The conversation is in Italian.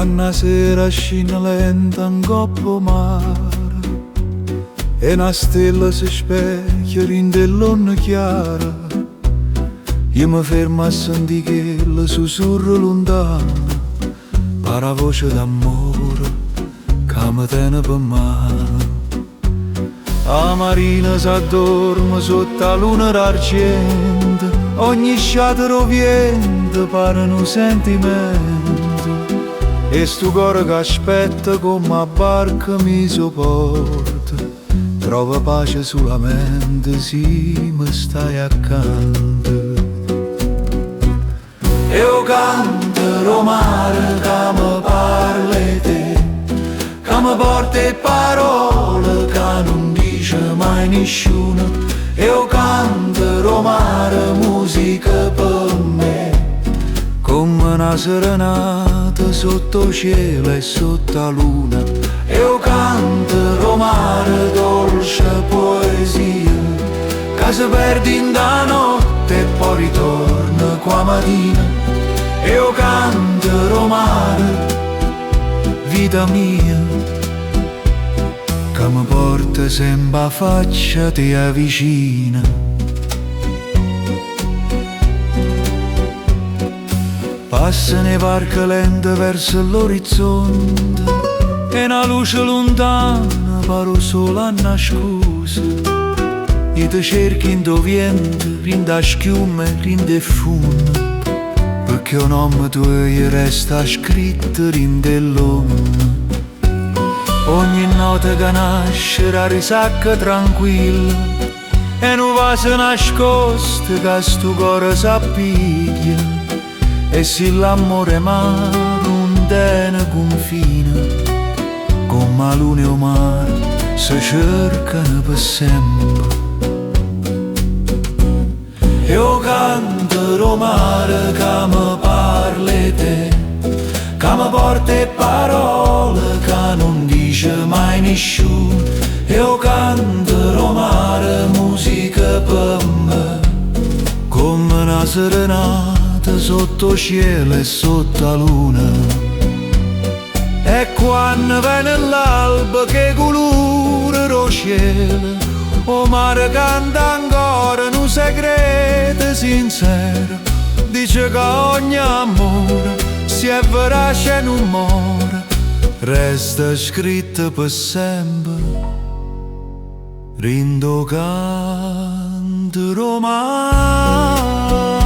Quando sera scina lenta in coppa mare e una stella si specchia in dell'onna chiara, io mi fermo a sentire che le sussurra lontano, la voce d'amore che mi tiene per mano. La marina s'addorme sotto la luna d'argento, ogni sciatero viento pare un sentimento, e sto cuore che aspetta come una barca mi sopporta, trova pace solamente se mi stai accanto. Io canto mare che mi parla di te, che mi porta parole che non dice mai nessuno. Io canto mare, musica per me, come una serenata sotto cielo e sotto la luna. Io canto mare, dolce poesia, che si perde in da notte e poi ritorna qua mattina. Io canto mare, vita mia, che mi porta sempre a faccia ti avvicina. Passano le barche lente verso l'orizzonte e una luce lontana pare solo a nascosta. Io ti cerchi in tuo vento, in da schiuma e in de funne, perché un nome tuo resta scritto in dell'onde. Ogni notte che nasce la risacca tranquilla e un vaso nascosto che sto cuore s'appiglia. E se l'amore mare non tiene confine, come la luna e il mare si cercano per sempre. Io canto mare che mi parla di te, che mi porta parole che non dice mai nessuno. Io canto mare, musica per me, come una serenata sotto cielo e sotto la luna. E quando viene l'alba che colora lo cielo, o mare canta ancora un segreto sincero, dice che ogni amore si è verace e non muore, resta scritto per sempre. Rindo canto romano.